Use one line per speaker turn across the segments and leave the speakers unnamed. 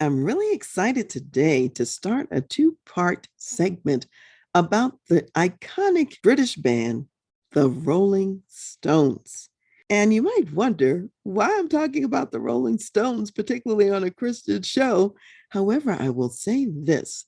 I'm really excited today to start a two-part segment about the iconic British band, the Rolling Stones. And you might wonder why I'm talking about the Rolling Stones, particularly on a Christian show. However, I will say this.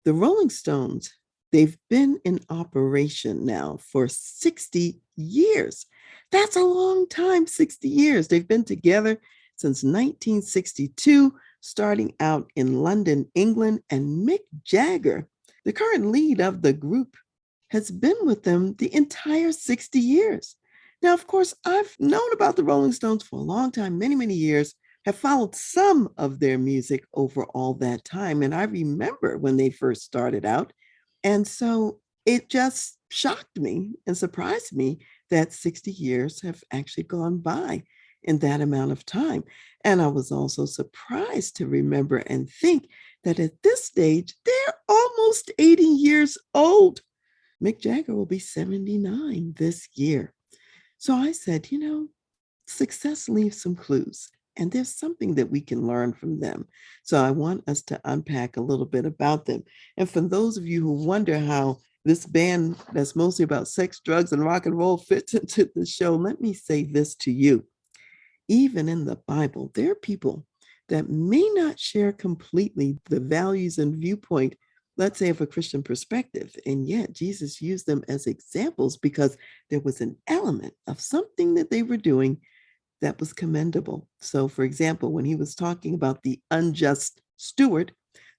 The Rolling Stones, they've been in operation now for 60 years. That's a long time, 60 years. They've been together since 1962, starting out in London, England, and Mick Jagger, the current lead of the group, has been with them the entire 60 years. Now, of course, I've known about the Rolling Stones for a long time, many, many years, have followed some of their music over all that time. And I remember when they first started out. And so it just shocked me and surprised me that 60 years have actually gone by in that amount of time. And I was also surprised to remember and think that at this stage, they're almost 80 years old. Mick Jagger will be 79 this year. So I said, success leaves some clues. And there's something that we can learn from them. So I want us to unpack a little bit about them. And for those of you who wonder how this band that's mostly about sex, drugs, and rock and roll fits into the show, let me say this to you. Even in the Bible, there are people that may not share completely the values and viewpoint, let's say, of a Christian perspective. And yet Jesus used them as examples because there was an element of something that they were doing that was commendable. So, for example, when he was talking about the unjust steward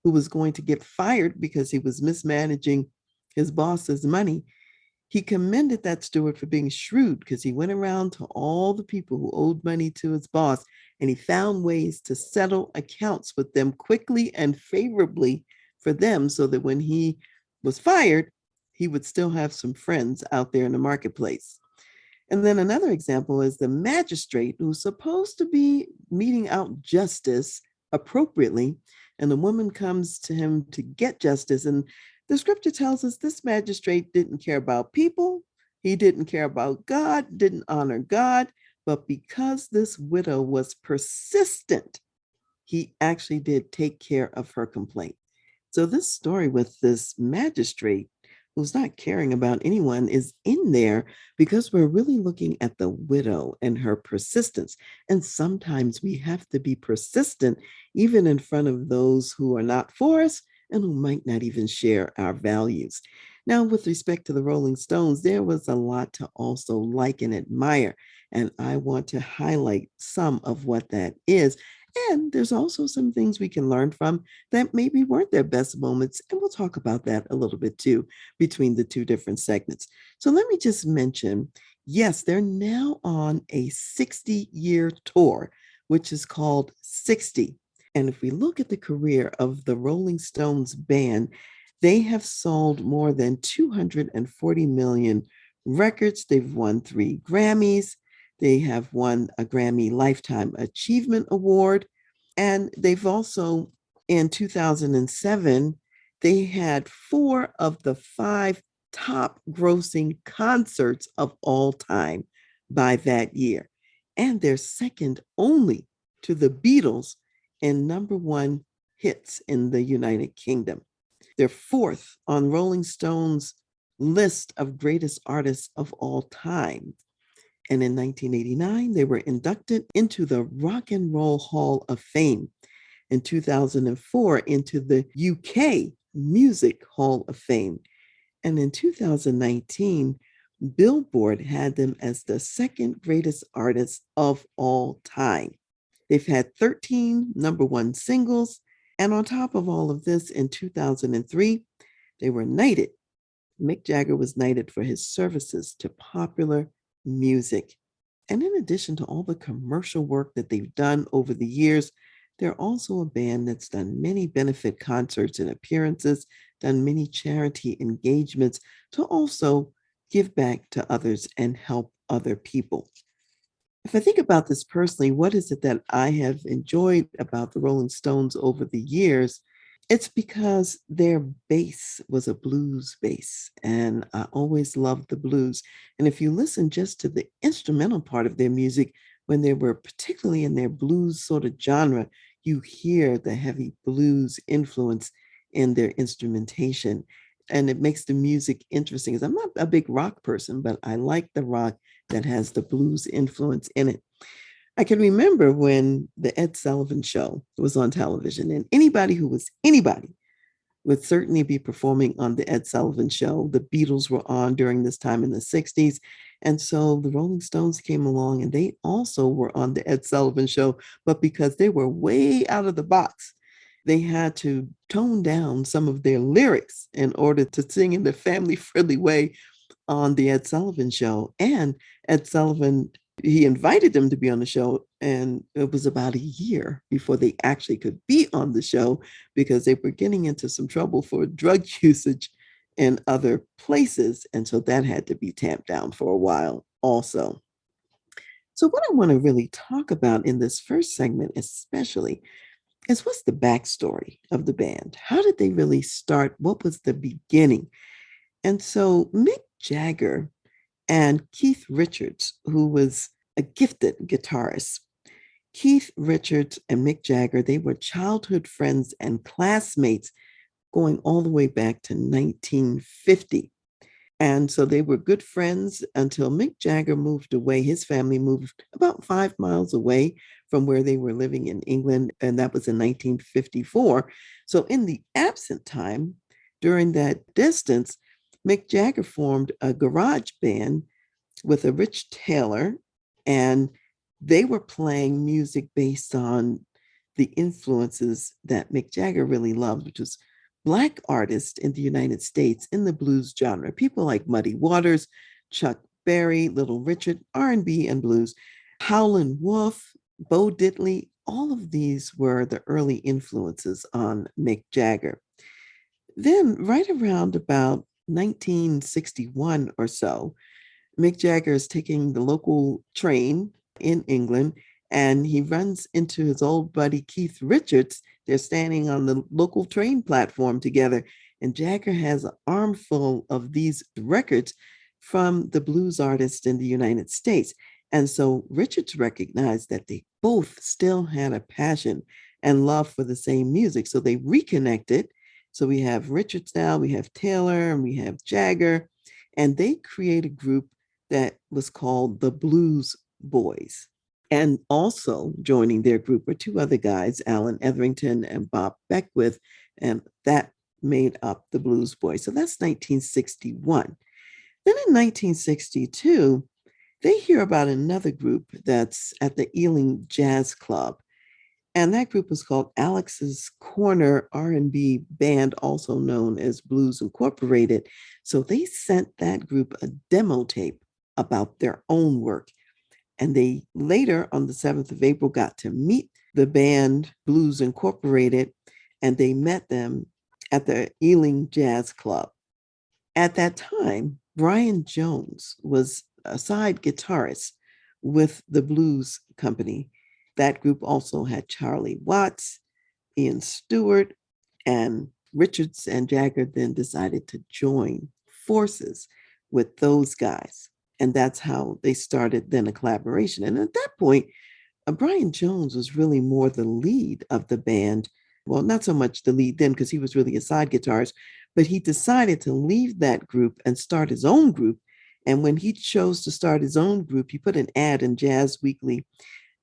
who was going to get fired because he was mismanaging his boss's money, he commended that steward for being shrewd because he went around to all the people who owed money to his boss and he found ways to settle accounts with them quickly and favorably for them so that when he was fired, he would still have some friends out there in the marketplace. And then another example is the magistrate who's supposed to be meting out justice appropriately. And the woman comes to him to get justice. And the scripture tells us this magistrate didn't care about people. He didn't care about God, didn't honor God. But because this widow was persistent, he actually did take care of her complaint. So this story with this magistrate who's not caring about anyone is in there because we're really looking at the widow and her persistence. And sometimes we have to be persistent, even in front of those who are not for us and who might not even share our values. Now, with respect to the Rolling Stones, there was a lot to also like and admire. And I want to highlight some of what that is. And there's also some things we can learn from that maybe weren't their best moments. And we'll talk about that a little bit too between the two different segments. So let me just mention, yes, they're now on a 60-year tour, which is called 60. And if we look at the career of the Rolling Stones band, they have sold more than 240 million records. They've won 3 Grammys. They have won a Grammy Lifetime Achievement Award. And they've also, in 2007, they had 4 of the 5 top grossing concerts of all time by that year. And they're second only to the Beatles in #1 hits in the United Kingdom. They're fourth on Rolling Stone's list of greatest artists of all time. And in 1989, they were inducted into the Rock and Roll Hall of Fame. In 2004, into the UK Music Hall of Fame. And in 2019, Billboard had them as the second greatest artist of all time. They've had 13 #1 singles. And on top of all of this, in 2003, they were knighted. Mick Jagger was knighted for his services to popular music. And in addition to all the commercial work that they've done over the years, they're also a band that's done many benefit concerts and appearances, done many charity engagements to also give back to others and help other people. If I think about this personally, what is it that I have enjoyed about the Rolling Stones over the years? It's because their bass was a blues bass, and I always loved the blues. And if you listen just to the instrumental part of their music, when they were particularly in their blues sort of genre, you hear the heavy blues influence in their instrumentation. And it makes the music interesting. 'Cause I'm not a big rock person, but I like the rock that has the blues influence in it. I can remember when the Ed Sullivan Show was on television, and anybody would certainly be performing on the Ed Sullivan Show. The Beatles were on during this time in the 60s. And so the Rolling Stones came along and they also were on the Ed Sullivan Show, but because they were way out of the box, they had to tone down some of their lyrics in order to sing in the family friendly way on the Ed Sullivan Show. And Ed Sullivan, he invited them to be on the show. And it was about a year before they actually could be on the show because they were getting into some trouble for drug usage in other places. And so that had to be tamped down for a while also. So, what I want to really talk about in this first segment, especially, is what's the backstory of the band? How did they really start? What was the beginning? And so, Mick Jagger and Keith Richards, who was a gifted guitarist. Keith Richards and Mick Jagger, they were childhood friends and classmates going all the way back to 1950. And so they were good friends until Mick Jagger moved away. His family moved about 5 miles away from where they were living in England, and that was in 1954. So, in the absent time, during that distance, Mick Jagger formed a garage band with a Rich Taylor, and they were playing music based on the influences that Mick Jagger really loved, which was Black artists in the United States in the blues genre. People like Muddy Waters, Chuck Berry, Little Richard, R&B and blues, Howlin' Wolf, Bo Diddley, all of these were the early influences on Mick Jagger. Then, right around about 1961 or so, Mick Jagger is taking the local train in England and he runs into his old buddy Keith Richards. They're standing on the local train platform together, and Jagger has an armful of these records from the blues artists in the United States. And so Richards recognized that they both still had a passion and love for the same music. So they reconnected. So we have Richards now, we have Taylor, and we have Jagger, and they create a group that was called the Blues Boys. And also joining their group were two other guys, Alan Etherington and Bob Beckwith, and that made up the Blues Boys. So that's 1961. Then in 1962, they hear about another group that's at the Ealing Jazz Club. And that group was called Alex's Corner R&B Band, also known as Blues Incorporated. So they sent that group a demo tape about their own work. And they later, on the 7th of April, got to meet the band Blues Incorporated, and they met them at the Ealing Jazz Club. At that time, Brian Jones was a side guitarist with the Blues Company. That group also had Charlie Watts, Ian Stewart, and Richards and Jagger then decided to join forces with those guys. And that's how they started then a collaboration. And at that point, Brian Jones was really more the lead of the band. Well, not so much the lead then because he was really a side guitarist, but he decided to leave that group and start his own group. And when he chose to start his own group, he put an ad in Jazz Weekly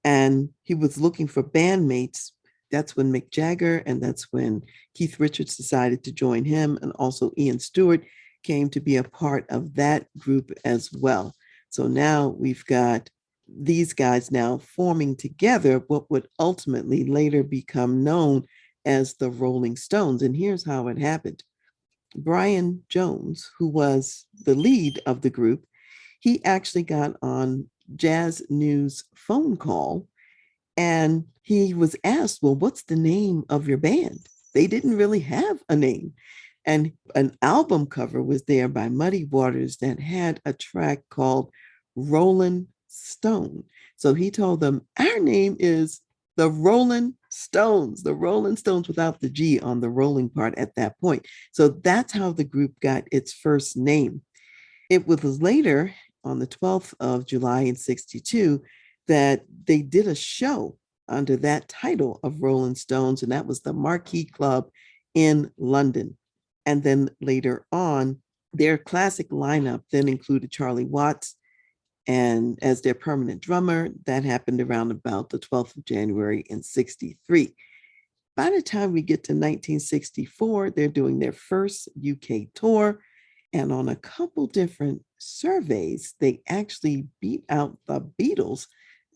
and he was looking for bandmates. That's when Mick Jagger and that's when Keith Richards decided to join him. And also Ian Stewart came to be a part of that group as well. So now we've got these guys now forming together what would ultimately later become known as the Rolling Stones. And here's how it happened. Brian Jones, who was the lead of the group, he actually got on Jazz News phone call and he was asked, well, what's the name of your band? They didn't really have a name. And an album cover was there by Muddy Waters that had a track called Rolling Stone. So he told them, our name is the Rolling Stones without the G on the rolling part at that point. So that's how the group got its first name. It was later, on the 12th of July in 62, that they did a show under that title of Rolling Stones, and that was the Marquee Club in London. And then later on, their classic lineup then included Charlie Watts and as their permanent drummer. That happened around about the 12th of January in 63. By the time we get to 1964, they're doing their first UK tour. And on a couple different surveys, they actually beat out the Beatles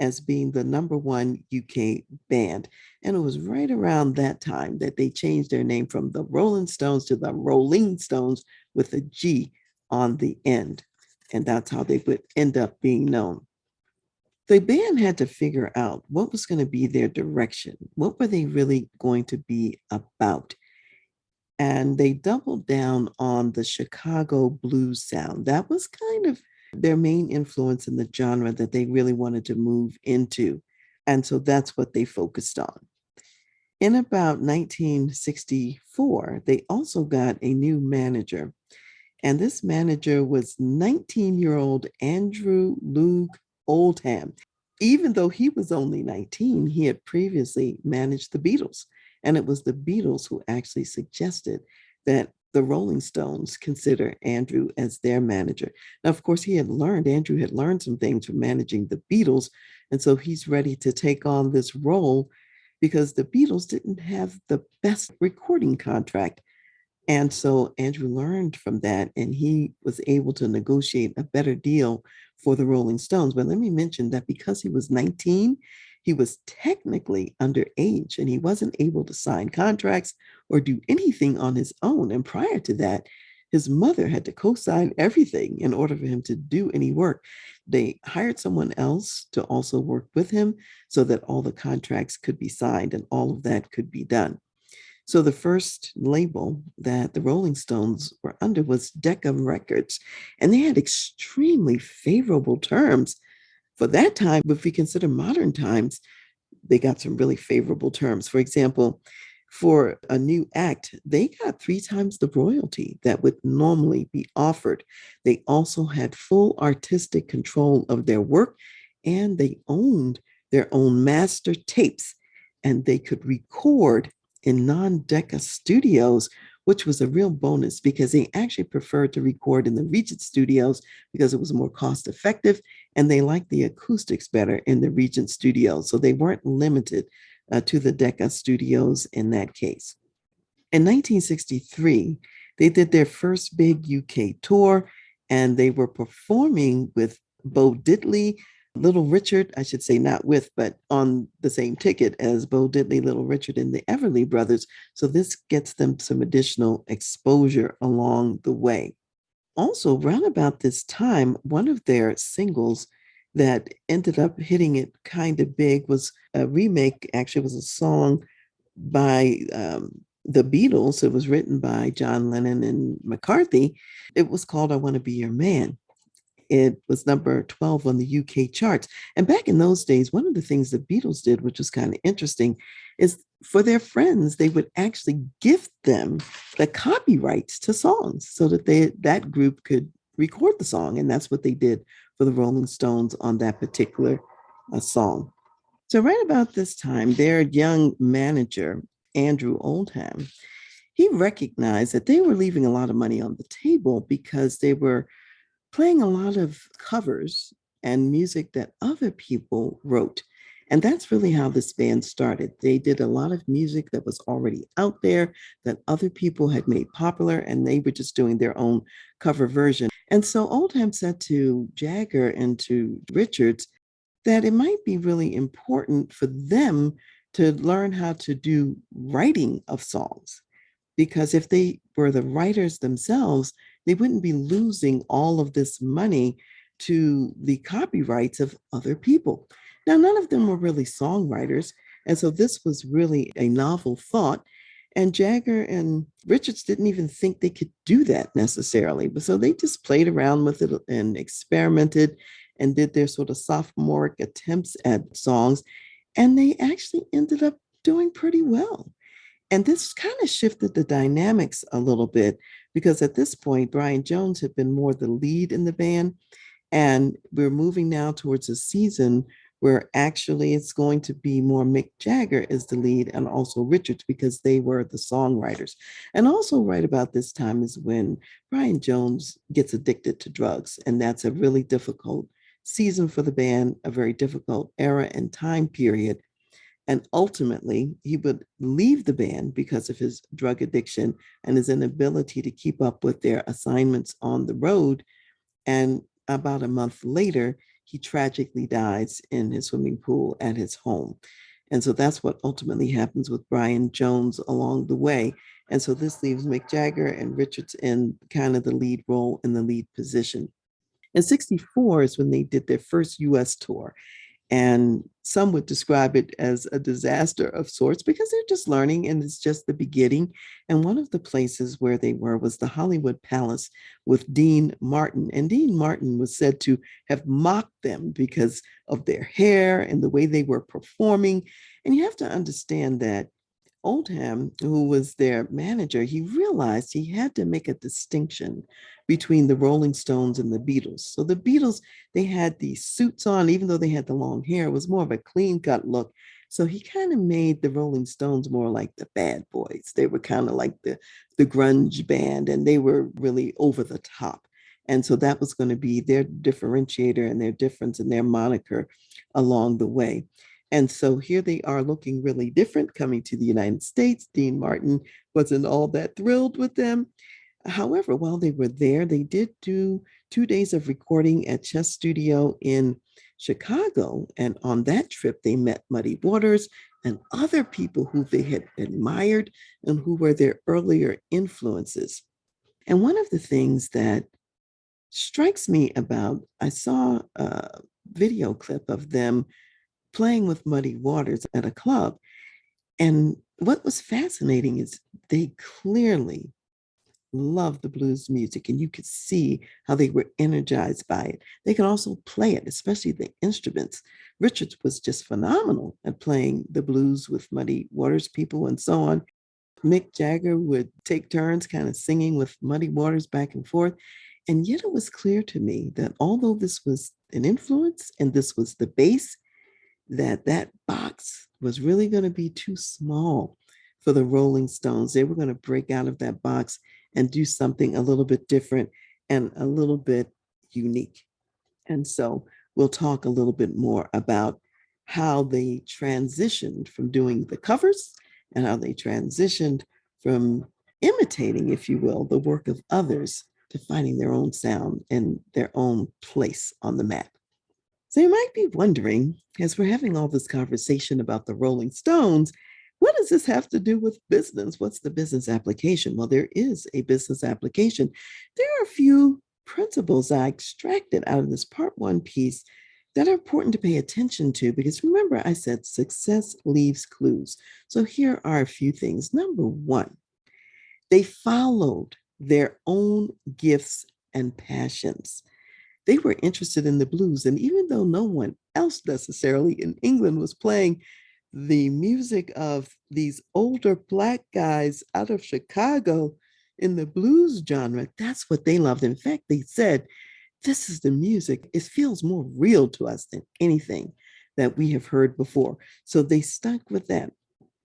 as being the number one UK band. And it was right around that time that they changed their name from the Rolling Stones to the Rolling Stones with a G on the end. And that's how they would end up being known. The band had to figure out what was going to be their direction. What were they really going to be about? And they doubled down on the Chicago blues sound. That was kind of their main influence in the genre that they really wanted to move into. And so that's what they focused on. In about 1964, they also got a new manager. And this manager was 19-year-old Andrew Loog Oldham. Even though he was only 19, he had previously managed the Beatles. And it was the Beatles who actually suggested that the Rolling Stones consider Andrew as their manager. Now, of course, Andrew had learned some things from managing the Beatles. And so he's ready to take on this role because the Beatles didn't have the best recording contract. And so Andrew learned from that and he was able to negotiate a better deal for the Rolling Stones. But let me mention that because he was 19, he was technically underage and he wasn't able to sign contracts or do anything on his own. And prior to that, his mother had to co-sign everything in order for him to do any work. They hired someone else to also work with him so that all the contracts could be signed and all of that could be done. So the first label that the Rolling Stones were under was Decca Records, and they had extremely favorable terms for that time. But if we consider modern times, they got some really favorable terms. For example, for a new act, they got 3 times the royalty that would normally be offered. They also had full artistic control of their work, and they owned their own master tapes, and they could record in non-Decca studios, which was a real bonus because they actually preferred to record in the Regent studios because it was more cost effective and they liked the acoustics better in the Regent studios. So they weren't limited to the Decca studios in that case. In 1963, they did their first big UK tour and they were performing with Bo Diddley, Little Richard, I should say not with, but on the same ticket as Bo Diddley, Little Richard, and the Everly Brothers. So this gets them some additional exposure along the way. Also, around about this time, one of their singles that ended up hitting it kind of big was a remake, actually, was a song by the Beatles. It was written by John Lennon and McCartney. It was called I Want to Be Your Man. It was number 12 on the UK charts. And back in those days, one of the things the Beatles did, which was kind of interesting, is for their friends, they would actually gift them the copyrights to songs so that that group could record the song. And that's what they did for the Rolling Stones on that particular song. So right about this time, their young manager, Andrew Oldham, he recognized that they were leaving a lot of money on the table because they were playing a lot of covers and music that other people wrote. And that's really how this band started. They did a lot of music that was already out there that other people had made popular, and they were just doing their own cover version. And so Oldham said to Jagger and to Richards that it might be really important for them to learn how to do writing of songs. Because if they were the writers themselves, they wouldn't be losing all of this money to the copyrights of other people. Now, none of them were really songwriters. And so this was really a novel thought. And Jagger and Richards didn't even think they could do that necessarily. But so they just played around with it and experimented and did their sort of sophomoric attempts at songs. And they actually ended up doing pretty well. And this kind of shifted the dynamics a little bit because at this point, Brian Jones had been more the lead in the band. And we're moving now towards a season where actually it's going to be more Mick Jagger is the lead and also Richards because they were the songwriters. And also, right about this time is when Brian Jones gets addicted to drugs. And that's a really difficult season for the band, a very difficult era and time period. And ultimately, he would leave the band because of his drug addiction and his inability to keep up with their assignments on the road. And about a month later, he tragically dies in his swimming pool at his home. And so that's what ultimately happens with Brian Jones along the way. And so this leaves Mick Jagger and Richards in kind of the lead role in the lead position. And 64 is when they did their first US tour. And some would describe it as a disaster of sorts because they're just learning and it's just the beginning. And one of the places where they were was the Hollywood Palace with Dean Martin. And Dean Martin was said to have mocked them because of their hair and the way they were performing. And you have to understand that Oldham, who was their manager, he realized he had to make a distinction between the Rolling Stones and the Beatles. So the Beatles, they had these suits on, even though they had the long hair, it was more of a clean cut look. So he kind of made the Rolling Stones more like the bad boys. They were kind of like the grunge band, and they were really over the top. And so that was going to be their differentiator and their difference and their moniker along the way. And so here they are looking really different coming to the United States. Dean Martin wasn't all that thrilled with them. However, while they were there, they did do 2 days of recording at Chess Studio in Chicago. And on that trip, they met Muddy Waters and other people who they had admired and who were their earlier influences. And one of the things that strikes me about, I saw a video clip of them playing with Muddy Waters at a club. And what was fascinating is they clearly loved the blues music, and you could see how they were energized by it. They could also play it, especially the instruments. Richards was just phenomenal at playing the blues with Muddy Waters people and so on. Mick Jagger would take turns kind of singing with Muddy Waters back and forth. And yet it was clear to me that although this was an influence and this was the base, that box was really going to be too small for the Rolling Stones. They were going to break out of that box and do something a little bit different and a little bit unique. And so we'll talk a little bit more about how they transitioned from doing the covers and how they transitioned from imitating, if you will, the work of others to finding their own sound and their own place on the map. So you might be wondering, as we're having all this conversation about the Rolling Stones, what does this have to do with business? What's the business application? Well, there is a business application. There are a few principles I extracted out of this part one piece that are important to pay attention to because remember, I said success leaves clues. So here are a few things. Number one, they followed their own gifts and passions. They were interested in the blues. And even though no one else necessarily in England was playing the music of these older Black guys out of Chicago in the blues genre, that's what they loved. In fact, they said, this is the music. It feels more real to us than anything that we have heard before. So they stuck with that.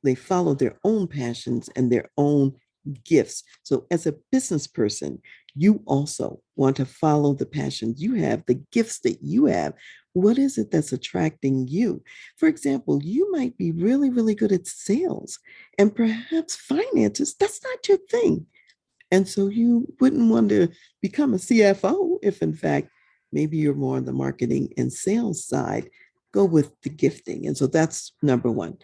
They followed their own passions and their own gifts. So, as a business person, you also want to follow the passions you have, the gifts that you have. What is it that's attracting you? For example, you might be really, really good at sales and perhaps finances. That's not your thing. And so you wouldn't want to become a CFO if, in fact, maybe you're more on the marketing and sales side. Go with the gifting. And so that's number one.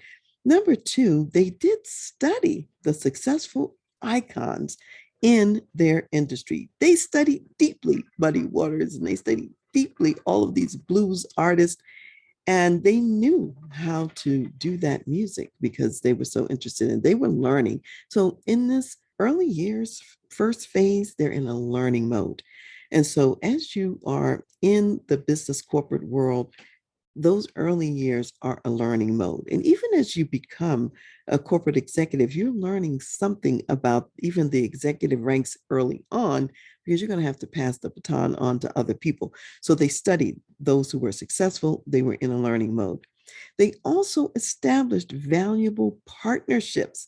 Number two, they did study the successful icons in their industry. They studied deeply Muddy Waters and they studied deeply all of these blues artists. And they knew how to do that music because they were so interested in it. They were learning. So in this early years, first phase, they're in a learning mode. And so as you are in the business corporate world, those early years are a learning mode. And even as you become a corporate executive, you're learning something about even the executive ranks early on because you're going to have to pass the baton on to other people. So they studied those who were successful, they were in a learning mode. They also established valuable partnerships.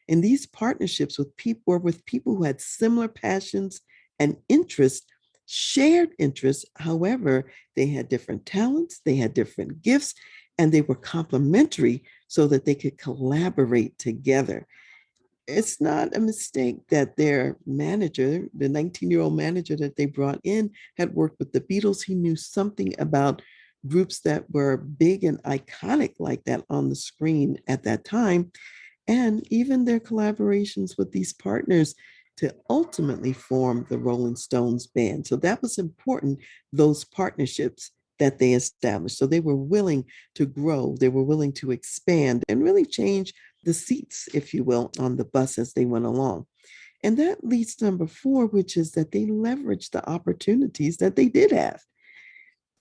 And these partnerships with people were with people who had similar passions and interests, shared interests. However, they had different talents, they had different gifts, and they were complementary so that they could collaborate together. It's not a mistake that their manager, the 19-year-old manager that they brought in, had worked with the Beatles. He knew something about groups that were big and iconic like that on the screen at that time, and even their collaborations with these partners to ultimately form the Rolling Stones band. So that was important, those partnerships that they established. So they were willing to grow, they were willing to expand and really change the seats, if you will, on the bus as they went along. And that leads to number four, which is that they leveraged the opportunities that they did have.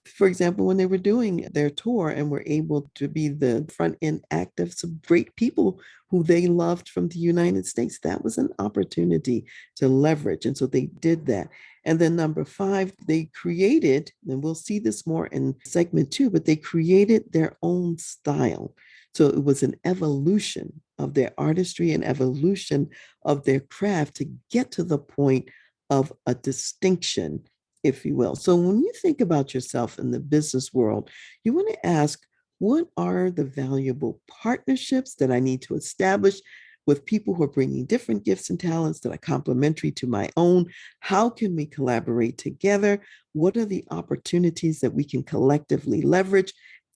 For example, when they were doing their tour and were able to be the front end act of some great people who they loved from the United States, that was an opportunity to leverage. And so they did that. And then number five, they created, and we'll see this more in segment two, but they created their own style. So it was an evolution of their artistry and evolution of their craft to get to the point of a distinction, if you will. So when you think about yourself in the business world, you want to ask, what are the valuable partnerships that I need to establish with people who are bringing different gifts and talents that are complementary to my own? How can we collaborate together? What are the opportunities that we can collectively leverage?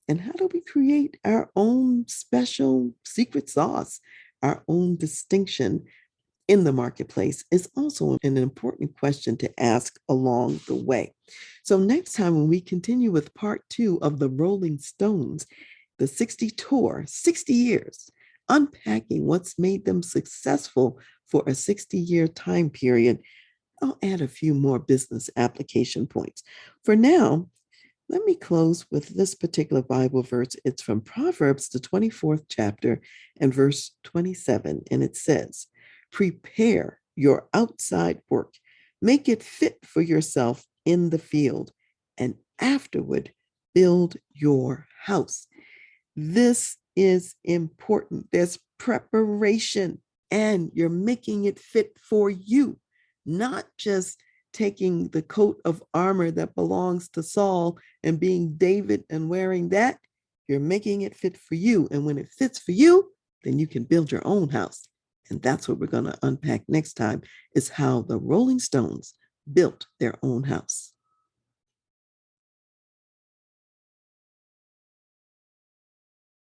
And how do we create our own special secret sauce, our own distinction in the marketplace is also an important question to ask along the way. So, next time when we continue with part two of the Rolling Stones, the 60 tour, 60 years, unpacking what's made them successful for a 60-year time period, I'll add a few more business application points. For now, let me close with this particular Bible verse. It's from Proverbs, the 24th chapter, and verse 27. And it says, prepare your outside work, make it fit for yourself in the field, and afterward build your house. This is important. There's preparation, and you're making it fit for you, not just taking the coat of armor that belongs to Saul and being David and wearing that. You're making it fit for you. And when it fits for you, then you can build your own house. And that's what we're going to unpack next time, is how the Rolling Stones built their own house.